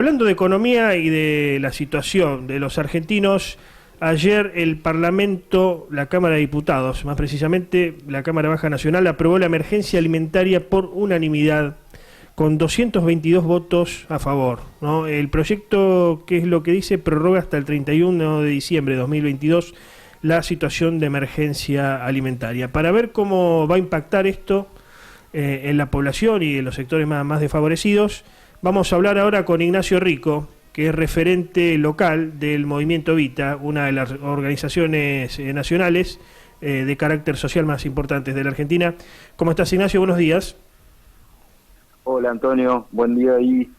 Hablando de economía y de la situación de los argentinos, ayer el Parlamento, la Cámara de Diputados, más precisamente la Cámara Baja Nacional, aprobó la emergencia alimentaria por unanimidad, con 222 votos a favor, ¿no? El proyecto, ¿qué es lo que dice? Prorroga hasta el 31 de diciembre de 2022 la situación de emergencia alimentaria. Para ver cómo va a impactar esto en la población y en los sectores más desfavorecidos, vamos a hablar ahora con Ignacio Rico, que es referente local del Movimiento Evita, una de las organizaciones nacionales de carácter social más importantes de la Argentina. ¿Cómo estás, Ignacio? Buenos días. Hola, Antonio. Buen día ahí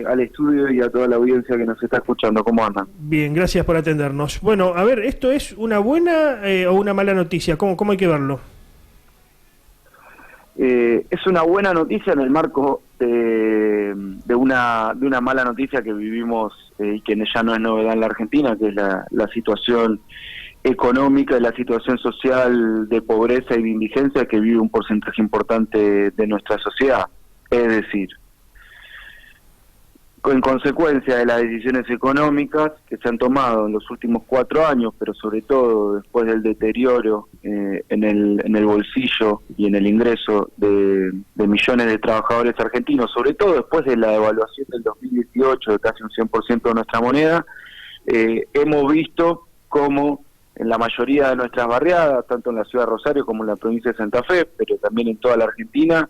al estudio y a toda la audiencia que nos está escuchando. ¿Cómo andan? Bien, gracias por atendernos. Bueno, a ver, ¿esto es una buena o una mala noticia? ¿Cómo hay que verlo? Es una buena noticia en el marco de una mala noticia que vivimos y que ya no es novedad en la Argentina, que es la situación económica y la situación social de pobreza y de indigencia que vive un porcentaje importante de nuestra sociedad. Es decir, en consecuencia de las decisiones económicas que se han tomado en los últimos 4 años, pero sobre todo después del deterioro en el bolsillo y en el ingreso de millones de trabajadores argentinos, sobre todo después de la devaluación del 2018 de casi un 100% de nuestra moneda, hemos visto cómo en la mayoría de nuestras barriadas, tanto en la ciudad de Rosario como en la provincia de Santa Fe, pero también en toda la Argentina,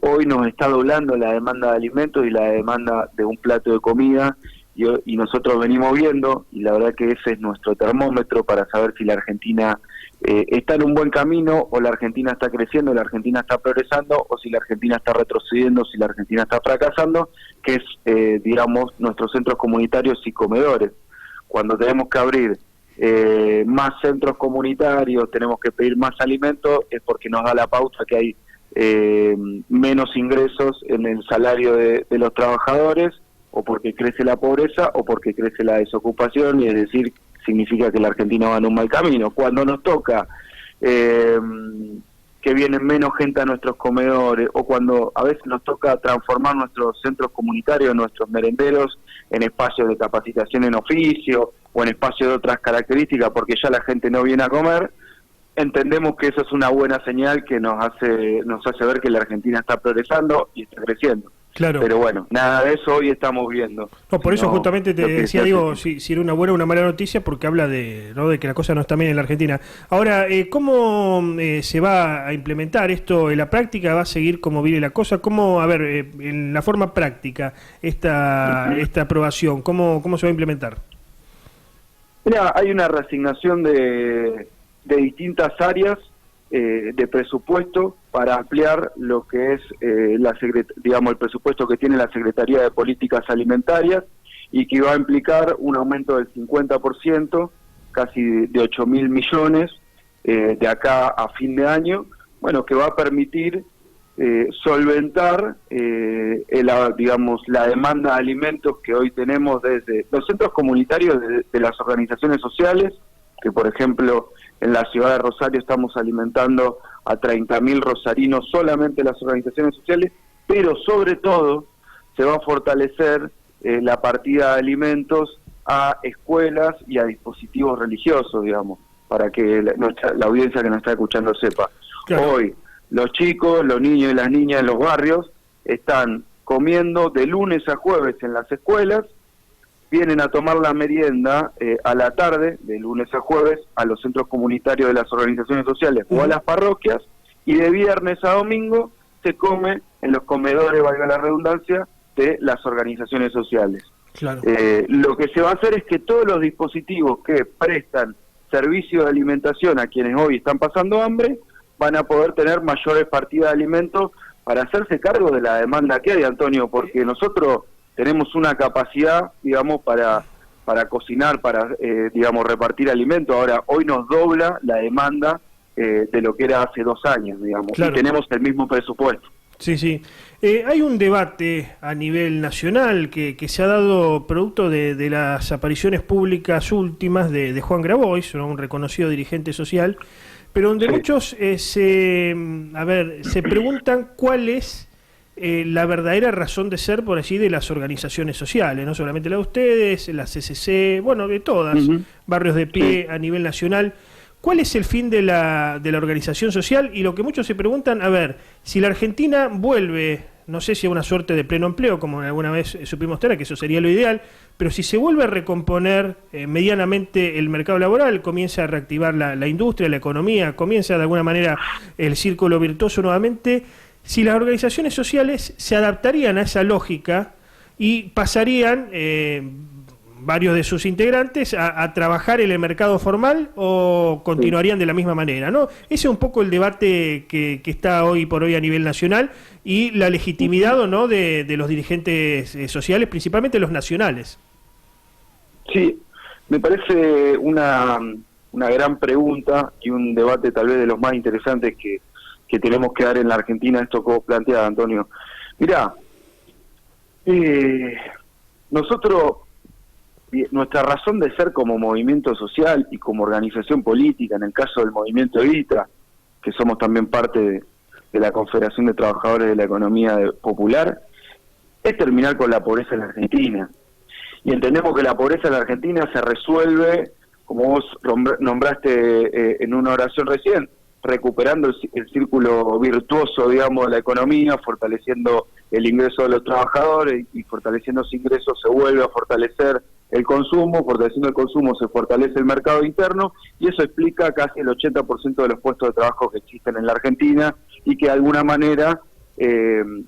hoy nos está doblando la demanda de alimentos y la demanda de un plato de comida, y nosotros venimos viendo, y la verdad que ese es nuestro termómetro para saber si la Argentina está en un buen camino, o la Argentina está creciendo, la Argentina está progresando, o si la Argentina está retrocediendo, si la Argentina está fracasando, que es, digamos, nuestros centros comunitarios y comedores. Cuando tenemos que abrir más centros comunitarios, tenemos que pedir más alimentos, es porque nos da la pauta que hay menos ingresos en el salario de los trabajadores, o porque crece la pobreza o porque crece la desocupación, y es decir, significa que la Argentina va en un mal camino. Cuando nos toca que vienen menos gente a nuestros comedores, o cuando a veces nos toca transformar nuestros centros comunitarios, nuestros merenderos, en espacios de capacitación en oficio o en espacios de otras características porque ya la gente no viene a comer, entendemos que eso es una buena señal que nos hace ver que la Argentina está progresando y está creciendo. Claro. Pero bueno, nada de eso hoy estamos viendo. No, por eso justamente te decía, digo, si era una buena o una mala noticia, porque habla de que la cosa no está bien en la Argentina. Ahora, ¿cómo se va a implementar esto en la práctica? ¿Va a seguir como viene la cosa? ¿Cómo, a ver, en la forma práctica, esta aprobación, cómo se va a implementar? Mira, hay una reasignación de distintas áreas de presupuesto para ampliar lo que es el presupuesto que tiene la Secretaría de Políticas Alimentarias, y que va a implicar un aumento del 50%, casi de 8.000 millones de acá a fin de año, bueno, que va a permitir solventar la demanda de alimentos que hoy tenemos desde los centros comunitarios de las organizaciones sociales, que por ejemplo en la ciudad de Rosario estamos alimentando a 30.000 rosarinos solamente las organizaciones sociales, pero sobre todo se va a fortalecer la partida de alimentos a escuelas y a dispositivos religiosos, digamos, para que la audiencia que nos está escuchando sepa. Claro. Hoy los chicos, los niños y las niñas en los barrios están comiendo de lunes a jueves en las escuelas, vienen a tomar la merienda a la tarde, de lunes a jueves, a los centros comunitarios de las organizaciones sociales o a las parroquias, y de viernes a domingo se come en los comedores, valga la redundancia, de las organizaciones sociales. Claro. Lo que se va a hacer es que todos los dispositivos que prestan servicio de alimentación a quienes hoy están pasando hambre van a poder tener mayores partidas de alimentos para hacerse cargo de la demanda que hay, Antonio, porque nosotros tenemos una capacidad, digamos, para cocinar, para, repartir alimentos. Ahora, hoy nos dobla la demanda de lo que era hace 2 años, digamos, claro. Y tenemos el mismo presupuesto. Sí, sí. Hay un debate a nivel nacional que se ha dado producto de las apariciones públicas últimas de Juan Grabois, un reconocido dirigente social, pero donde muchos se preguntan cuál es la verdadera razón de ser, por allí, de las organizaciones sociales, no solamente la de ustedes, la CCC, bueno, de todas, barrios de pie a nivel nacional. ¿Cuál es el fin de la organización social? Y lo que muchos se preguntan, a ver, si la Argentina vuelve, no sé si a una suerte de pleno empleo, como alguna vez supimos tener, que eso sería lo ideal, pero si se vuelve a recomponer medianamente el mercado laboral, comienza a reactivar la industria, la economía, comienza de alguna manera el círculo virtuoso nuevamente, si las organizaciones sociales se adaptarían a esa lógica y pasarían varios de sus integrantes a trabajar en el mercado formal o continuarían de la misma manera, ¿no? Ese es un poco el debate que está hoy por hoy a nivel nacional y la legitimidad o no de los dirigentes sociales, principalmente los nacionales. Sí, me parece una gran pregunta y un debate tal vez de los más interesantes que tenemos que dar en la Argentina, esto que vos planteás, Antonio. Mirá, nosotros, nuestra razón de ser como movimiento social y como organización política, en el caso del movimiento Evita, que somos también parte de la Confederación de Trabajadores de la Economía Popular, es terminar con la pobreza en la Argentina. Y entendemos que la pobreza en la Argentina se resuelve, como vos nombraste en una oración recién, recuperando el círculo virtuoso, digamos, de la economía, fortaleciendo el ingreso de los trabajadores y fortaleciendo ese ingreso se vuelve a fortalecer el consumo, fortaleciendo el consumo se fortalece el mercado interno y eso explica casi el 80% de los puestos de trabajo que existen en la Argentina y que de alguna manera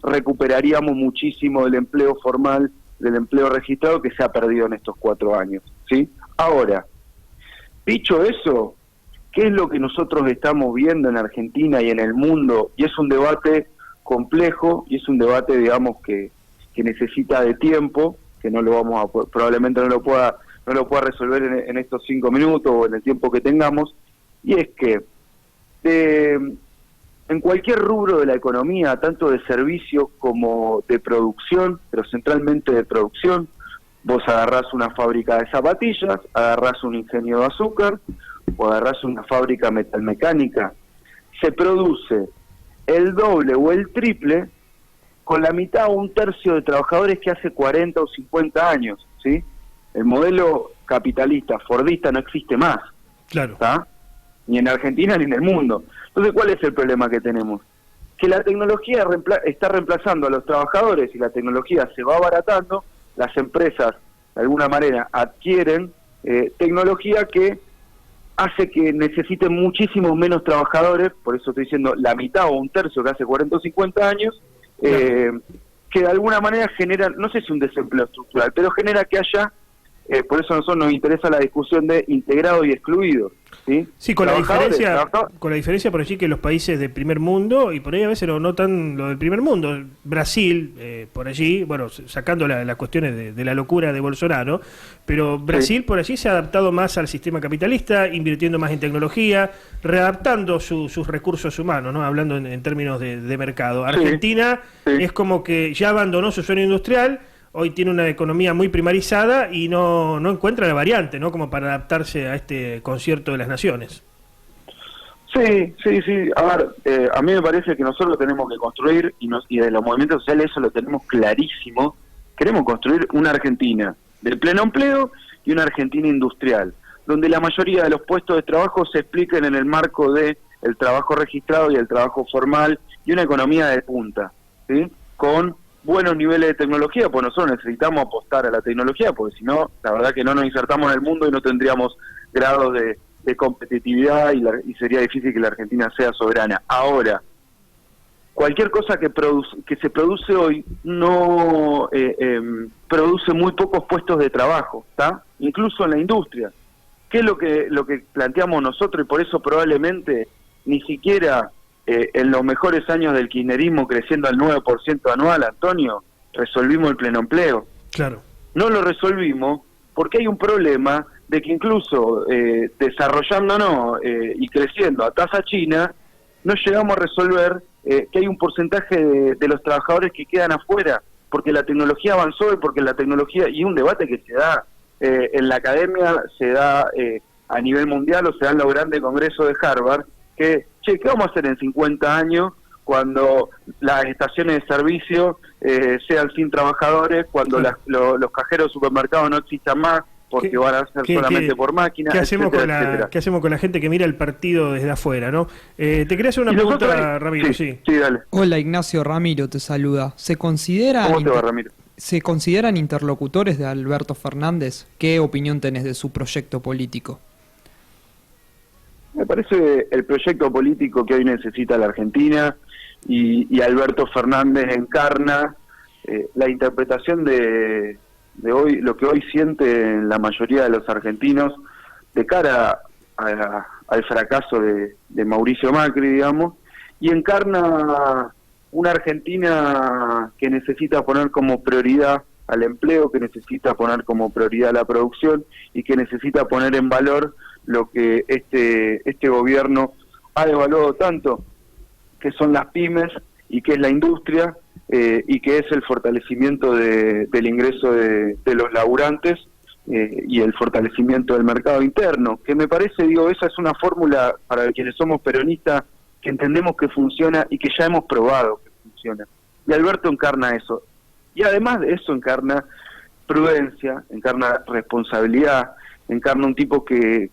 recuperaríamos muchísimo del empleo formal, del empleo registrado que se ha perdido en estos 4 años, ¿sí? Ahora, dicho eso, ¿qué es lo que nosotros estamos viendo en Argentina y en el mundo? Y es un debate complejo y es un debate, digamos, que necesita de tiempo, que no lo vamos a probablemente no lo pueda resolver en estos 5 minutos o en el tiempo que tengamos, y es que en cualquier rubro de la economía, tanto de servicio como de producción, pero centralmente de producción, vos agarrás una fábrica de zapatillas, agarrás un ingenio de azúcar, o agarrás una fábrica metalmecánica, se produce el doble o el triple con la mitad o un tercio de trabajadores que hace 40 o 50 años, ¿sí? El modelo capitalista, fordista, no existe más. Claro. ¿Tá? Ni en Argentina ni en el mundo. Entonces, ¿cuál es el problema que tenemos? Que la tecnología está reemplazando a los trabajadores y la tecnología se va abaratando, las empresas de alguna manera adquieren tecnología que hace que necesiten muchísimos menos trabajadores, por eso estoy diciendo la mitad o un tercio que hace 40 o 50 años, que de alguna manera genera, no sé si un desempleo estructural, pero genera que haya, por eso a nosotros nos interesa la discusión de integrado y excluido. Sí, con la diferencia por allí que los países del primer mundo, y por ahí a veces no tan lo del primer mundo, Brasil, por allí, bueno, sacando las cuestiones de la locura de Bolsonaro, pero Brasil por allí se ha adaptado más al sistema capitalista, invirtiendo más en tecnología, readaptando sus recursos humanos, ¿no? Hablando en términos de mercado. Argentina es como que ya abandonó su sueño industrial, hoy tiene una economía muy primarizada y no encuentra la variante, ¿no? Como para adaptarse a este concierto de las naciones. Sí. A ver, a mí me parece que nosotros tenemos que construir, y de los movimientos sociales eso lo tenemos clarísimo, queremos construir una Argentina del pleno empleo y una Argentina industrial, donde la mayoría de los puestos de trabajo se expliquen en el marco de el trabajo registrado y el trabajo formal y una economía de punta, ¿sí? Con buenos niveles de tecnología, pues nosotros necesitamos apostar a la tecnología, porque si no, la verdad que no nos insertamos en el mundo y no tendríamos grados de competitividad y sería difícil que la Argentina sea soberana. Ahora, cualquier cosa que se produce hoy no produce muy pocos puestos de trabajo, ¿está? Incluso en la industria. ¿Qué es lo que planteamos nosotros? Y por eso probablemente ni siquiera en los mejores años del kirchnerismo creciendo al 9% anual, Antonio, resolvimos el pleno empleo. Claro. No lo resolvimos porque hay un problema de que incluso desarrollándonos y creciendo a tasa china, no llegamos a resolver que hay un porcentaje de los trabajadores que quedan afuera, porque la tecnología avanzó y porque la tecnología, y un debate que se da en la academia, se da a nivel mundial o se da en los grandes congresos de Harvard, que, ¿qué vamos a hacer en 50 años cuando las estaciones de servicio sean sin trabajadores, cuando los cajeros de supermercados no existan más, porque van a ser solamente por máquina, ¿qué hacemos etcétera. ¿Qué hacemos con la gente que mira el partido desde afuera, no? Te quería hacer una pregunta, Ramiro. Sí, dale. Hola, Ignacio. Ramiro te saluda. ¿Cómo te va, Ramiro? ¿Se consideran interlocutores de Alberto Fernández? ¿Qué opinión tenés de su proyecto político? Me parece el proyecto político que hoy necesita la Argentina y Alberto Fernández encarna la interpretación de hoy, lo que hoy sienten la mayoría de los argentinos de cara al fracaso de Mauricio Macri, digamos, y encarna una Argentina que necesita poner como prioridad al empleo, que necesita poner como prioridad la producción y que necesita poner en valor lo que este gobierno ha devaluado tanto, que son las pymes y que es la industria, y que es el fortalecimiento del ingreso de los laburantes y el fortalecimiento del mercado interno, que me parece, esa es una fórmula para quienes somos peronistas que entendemos que funciona y que ya hemos probado que funciona. Y Alberto encarna eso. Y además de eso encarna prudencia, encarna responsabilidad, encarna un tipo que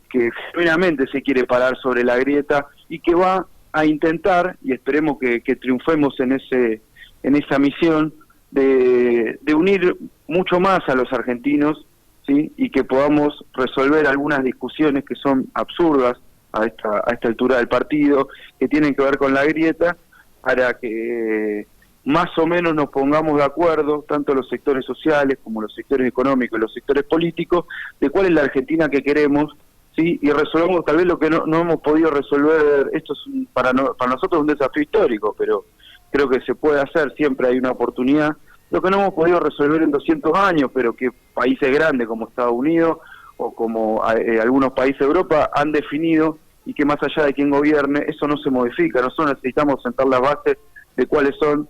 genuinamente se quiere parar sobre la grieta y que va a intentar, y esperemos que triunfemos en esa misión, de unir mucho más a los argentinos, ¿sí? Y que podamos resolver algunas discusiones que son absurdas a esta altura del partido, que tienen que ver con la grieta, para que más o menos nos pongamos de acuerdo, tanto los sectores sociales como los sectores económicos y los sectores políticos, de cuál es la Argentina que queremos, ¿sí? Y resolvamos tal vez lo que no hemos podido resolver. Esto es para nosotros un desafío histórico, pero creo que se puede hacer, siempre hay una oportunidad. Lo que no hemos podido resolver en 200 años, pero que países grandes como Estados Unidos o como algunos países de Europa han definido, y que más allá de quién gobierne, eso no se modifica. Nosotros necesitamos sentar las bases de cuáles son,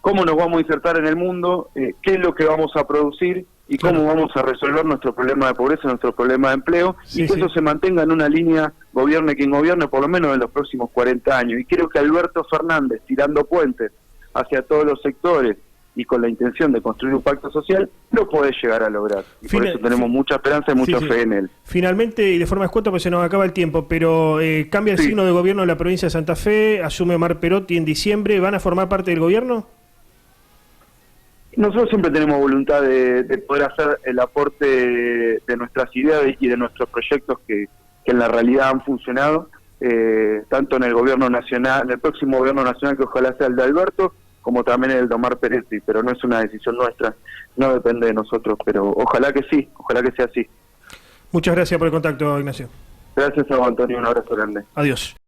cómo nos vamos a insertar en el mundo, qué es lo que vamos a producir y cómo vamos a resolver nuestro problema de pobreza, nuestro problema de empleo, y que eso se mantenga en una línea, gobierne quien gobierne, por lo menos en los próximos 40 años. Y creo que Alberto Fernández, tirando puentes hacia todos los sectores y con la intención de construir un pacto social, lo puede llegar a lograr. Y por eso tenemos mucha esperanza y mucha fe en él. Finalmente, y de forma escueta, pues se nos acaba el tiempo, pero cambia el signo de gobierno de la provincia de Santa Fe, asume Omar Perotti en diciembre, ¿van a formar parte del gobierno? Nosotros siempre tenemos voluntad de poder hacer el aporte de nuestras ideas y de nuestros proyectos que en la realidad han funcionado, tanto en el gobierno nacional, en el próximo gobierno nacional, que ojalá sea el de Alberto, como también el de Omar Perotti, pero no es una decisión nuestra, no depende de nosotros, pero ojalá que sí, ojalá que sea así. Muchas gracias por el contacto, Ignacio. Gracias a vos, Antonio, un abrazo grande. Adiós.